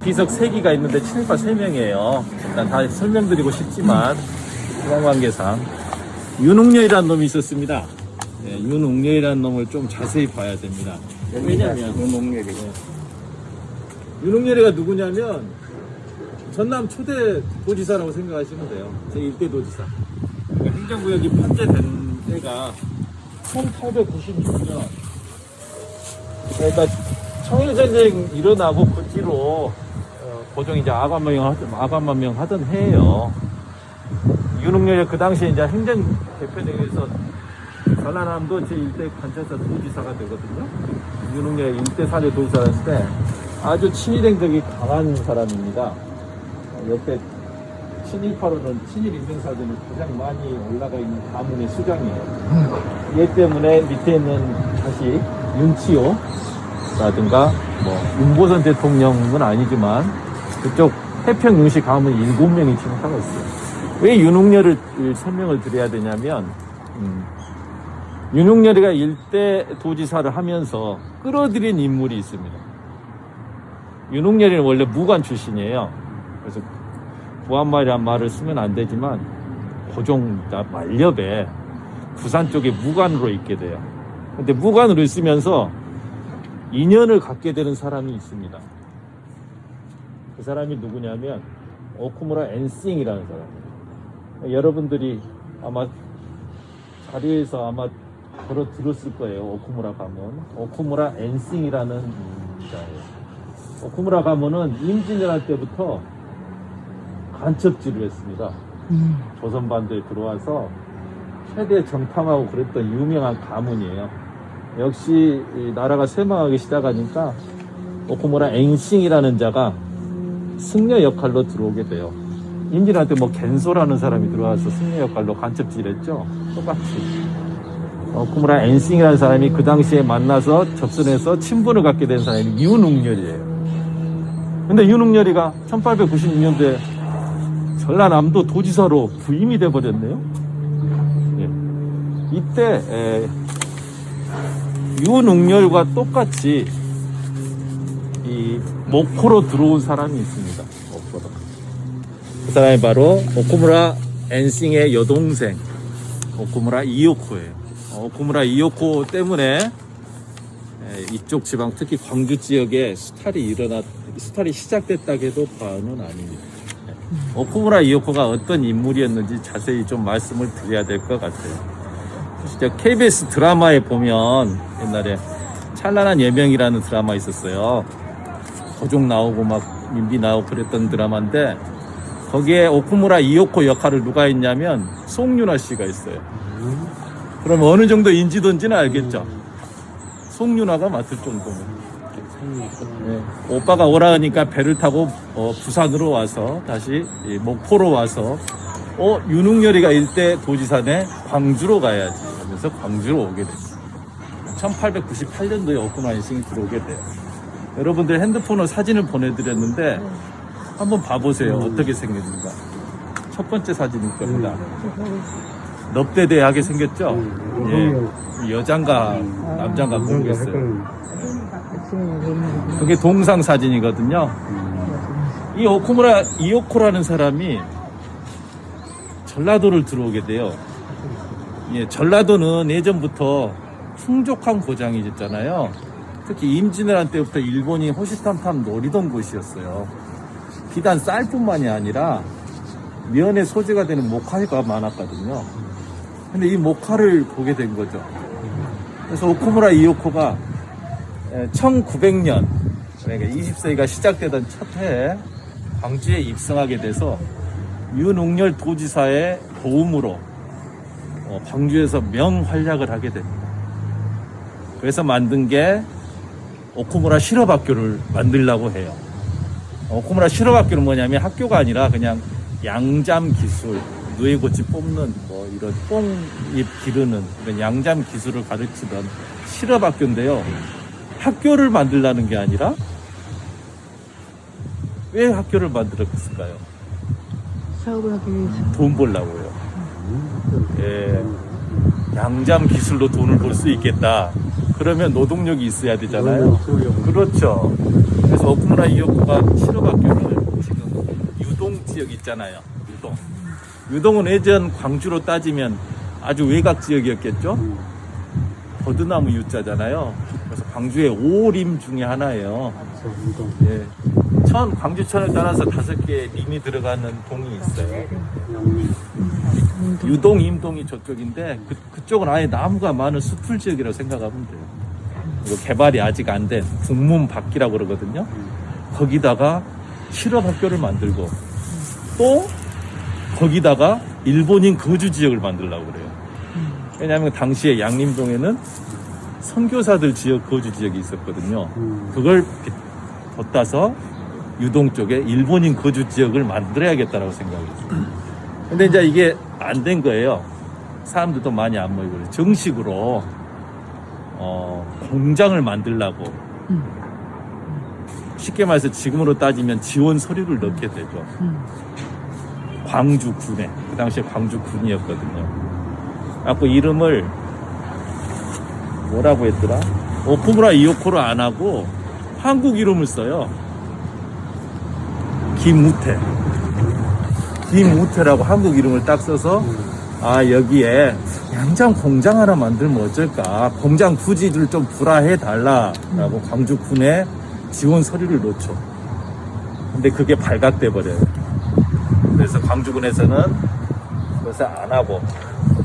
비석 3기가 있는데 친일파 3명이에요. 일단 다 설명드리고 싶지만 시간 관계상 윤웅렬이라는 놈이 있었습니다. 예, 윤웅렬이라는 놈을 좀 자세히 봐야 됩니다. 왜냐면 윤웅렬이가 누구냐면 전남 초대 도지사라고 생각하시면 돼요. 제1대 도지사. 그러니까 행정구역이 판재된 때가 1896년. 그러니까 청일전쟁 일어나고 그 뒤로 고종 이제 아관만명 하던 해예요. 윤웅렬이 그 당시에 이제 행정 대표되기위해서 전라남도 제1대 관찰사 도지사가 되거든요. 윤웅렬이 1대 4대 도지사인데 아주 친일 행적이 강한 사람입니다. 옆에 친일파로는 친일 인증사진이 가장 많이 올라가 있는 가문의 수장이에요. 얘 때문에 밑에 있는 다시 윤치호라든가 뭐 윤보선 대통령은 아니지만 그쪽 해평윤씨 가문 7명이 지금 하고 있어요. 왜 윤웅렬을 설명을 드려야 되냐면 윤웅렬이가 일대 도지사를 하면서 끌어들인 인물이 있습니다. 윤웅렬이는 원래 무관 출신이에요. 그래서 부한말이란 말을 쓰면 안 되지만 고종 만렵에 부산 쪽에 무관으로 있게 돼요. 근데 무관으로 있으면서 인연을 갖게 되는 사람이 있습니다. 그 사람이 누구냐면 오쿠무라 엔싱이라는 사람이에요. 여러분들이 아마 자리에서 아마 걸어 들었을 거예요. 오쿠무라 가문. 오쿠무라 엔싱이라는 자예요. 오쿠무라 가문은 임진왜란 때부터 간첩질을 했습니다. 조선반도에 들어와서 최대 정탐하고 그랬던 유명한 가문이에요. 역시 이 나라가 쇠망하기 시작하니까 오쿠무라 엔싱이라는 자가 승려 역할로 들어오게 돼요. 임진왜란 때 뭐 겐소라는 사람이 들어와서 승려 역할로 간첩질했죠. 똑같이 오쿠무라 엔싱이라는 사람이 그 당시에 만나서 접선해서 친분을 갖게 된 사람이 윤웅렬이에요. 근데 윤웅렬이가 1896년도에 전라남도 도지사로 부임이 돼버렸네요. 예. 이때 윤웅렬과 똑같이 이 목포로 들어온 사람이 있습니다. 목포로. 그 사람이 바로 오쿠무라 엔싱의 여동생 오쿠무라 이요코예요. 오쿠무라 이요코 때문에 이쪽 지방 특히 광주 지역에 수탈이 시작됐다고 해도 과언은 아닙니다. 오쿠무라 이요코가 어떤 인물이었는지 자세히 좀 말씀을 드려야 될 것 같아요. 진짜 KBS 드라마에 보면 옛날에 찬란한 예명이라는 드라마 있었어요. 고종 나오고 막 민비 나오고 그랬던 드라마인데 거기에 오쿠무라 이요코 역할을 누가 했냐면 송윤아 씨가 있어요. 그럼 어느 정도 인지도인지는 알겠죠? 송윤아가 맡을 정도면. 네. 오빠가 오라 하니까 배를 타고 부산으로 와서 다시 목포로 와서 윤웅렬이가 일대 도지사네 광주로 가야지 하면서 광주로 오게 됐어요. 1898년도에 오쿠무라 엔싱이 들어오게 돼요. 여러분들 핸드폰으로 사진을 보내드렸는데 한번 봐보세요. 어떻게 생겼는가. 첫 번째 사진일 겁니다. 넙대대하게 생겼죠? 예. 여장가 남장가 모르겠어요. 그게 동상 사진이거든요. 이 오쿠무라 이요코라는 사람이 전라도를 들어오게 돼요. 예, 전라도는 예전부터 풍족한 고장이었잖아요. 특히 임진왜란 때부터 일본이 호시탐탐 노리던 곳이었어요. 비단 쌀뿐만이 아니라 면의 소재가 되는 목화가 많았거든요. 근데 이 목화를 보게 된 거죠. 그래서 오쿠무라 이요코가 1900년 그러니까 20세기가 시작되던 첫 해에 광주에 입성하게 돼서 윤웅렬 도지사의 도움으로 광주에서 명활약을 하게 됩니다. 그래서 만든 게 오쿠무라 실업학교를 만들려고 해요. 오쿠무라 실업학교는 뭐냐면 학교가 아니라 그냥 양잠 기술, 누에고치 뽑는 뭐 이런 뽕잎 기르는 이런 양잠 기술을 가르치던 실업학교인데요. 학교를 만들라는 게 아니라 왜 학교를 만들었을까요? 사업을 하기 위해서. 돈 벌라고요. 예, 양잠 기술로 돈을 벌 수 있겠다. 그러면 노동력이 있어야 되잖아요. 그렇죠. 그래서 오쿠무라 이오코가 실업학교를 지금 유동 지역 있잖아요. 유동. 유동은 예전 광주로 따지면 아주 외곽 지역이었겠죠. 버드나무 U자잖아요. 그래서 광주의 5림 중에 하나예요. 예. 광주천을 따라서 5개의 림이 들어가는 동이 있어요. 유동, 임동이 저쪽인데 그쪽은 아예 나무가 많은 수풀 지역이라고 생각하면 돼요. 그리고 개발이 아직 안 된 북문박기라고 그러거든요. 거기다가 실업학교를 만들고 또 거기다가 일본인 거주 지역을 만들려고 그래요. 왜냐하면 당시에 양림동에는 선교사들 지역 거주 지역이 있었거든요. 그걸 덧따서 유동 쪽에 일본인 거주 지역을 만들어야겠다라고 생각했어요. 근데 이제 이게 안 된 거예요. 사람들도 많이 안 모이고 정식으로 공장을 만들려고 쉽게 말해서 지금으로 따지면 지원 서류를 넣게 되죠. 광주군에 그 당시에 광주군이었거든요. 그래서 이름을 뭐라고 했더라? 오쿠무라 이오코를 안 하고 한국 이름을 써요. 김우태라고 한국 이름을 딱 써서 여기에 양장 공장 하나 만들면 어쩔까? 공장 부지를 좀 불화해 달라라고 광주군에 지원 서류를 놓죠. 근데 그게 발각돼 버려요. 그래서 광주군에서는 그것을 안 하고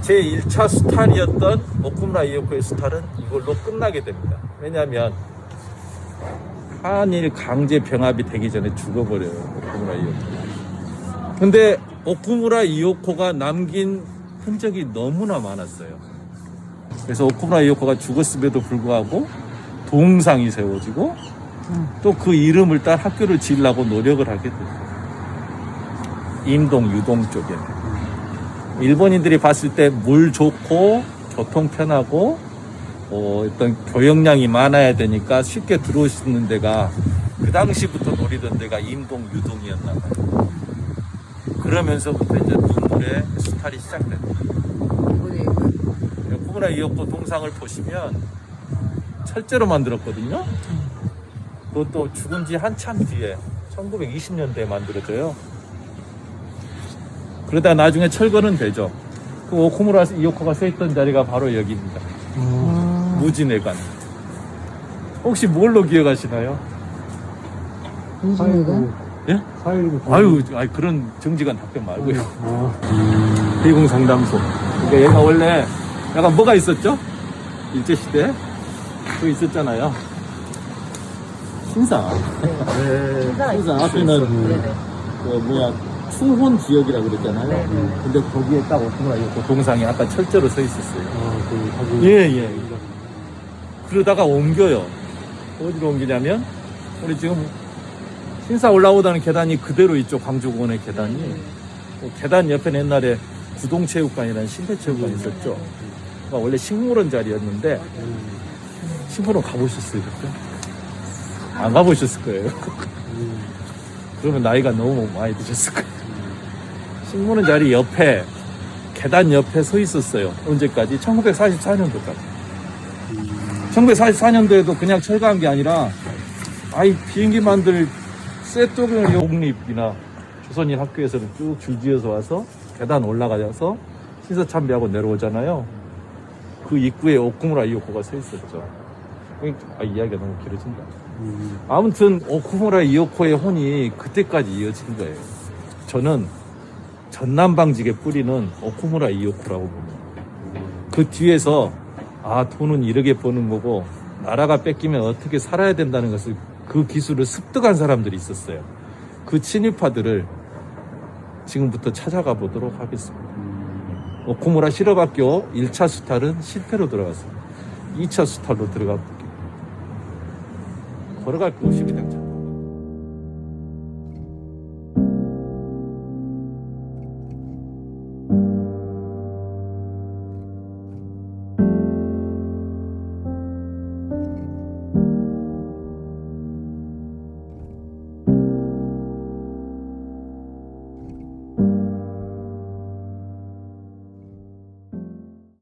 제 1차 수탈이었던 오쿠무라 이오코의 수탈은 이걸로 끝나게 됩니다. 왜냐하면 한일 강제 병합이 되기 전에 죽어버려요. 오쿠무라 이오코. 근데 오쿠무라 이오코가 남긴 흔적이 너무나 많았어요. 그래서 오쿠무라 이오코가 죽었음에도 불구하고 동상이 세워지고 또 그 이름을 따라 학교를 지으려고 노력을 하게 돼요. 임동, 유동 쪽에. 일본인들이 봤을 때 물 좋고 교통 편하고 어떤 교역량이 많아야 되니까 쉽게 들어올 수 있는 데가 그 당시부터 노리던 데가 임동, 유동이었나 봐요. 그러면서부터 이제 눈물의 수탈이 시작됩니다. 오쿠무라 이오코 동상을 보시면 철제로 만들었거든요. 그것도 죽은 지 한참 뒤에 1920년대에 만들어져요. 그러다 나중에 철거는 되죠. 그 오쿠무라 이오코가 서 있던 자리가 바로 여기입니다. 무진회관. 혹시 뭘로 기억하시나요? 무진회관? 예? 4.19. 그런 정직한 답변 말고요. 대공상담소. 그러니까 얘가 원래 약간 뭐가 있었죠? 일제시대? 그거 있었잖아요. 신사. 신사 앞에는 충혼 지역이라고 그랬잖아요. 근데 거기에 딱 오쿠무라 이오코 동상이 아까 철저로 서 있었어요. 예. 그러다가 옮겨요. 어디로 옮기냐면, 우리 지금 신사 올라오다는 계단이 그대로 있죠. 광주공원의 계단이. 계단 옆에는 옛날에 구동체육관이라는 실내체육관이 있었죠. 그러니까 원래 식물원 자리였는데, 식물원 가보셨어요? 그때? 안 가보셨을 거예요. 그러면 나이가 너무 많이 드셨을 거예요. 식물원 자리 옆에, 계단 옆에 서 있었어요. 언제까지? 1944년도까지. 1944년도에도 그냥 철거한 게 아니라, 비행기 만들 쇠뚜껑을 공립이나 조선인 학교에서는 쭉 줄지어서 와서 계단 올라가서 신사 참배하고 내려오잖아요. 그 입구에 오쿠무라 이오코가 서 있었죠. 이야기가 너무 길어진다. 아무튼 오쿠무라 이오코의 혼이 그때까지 이어진 거예요. 저는 전남방직의 뿌리는 오쿠무라 이오코라고 봅니다. 그 뒤에서 돈은 이렇게 버는 거고 나라가 뺏기면 어떻게 살아야 된다는 것을 그 기술을 습득한 사람들이 있었어요. 그 친일파들을 지금부터 찾아가 보도록 하겠습니다. 오쿠무라 실업학교 1차 수탈은 실패로 들어갔습니다. 2차 수탈로 들어가 볼게요. 걸어갈 게 50이 됩니다.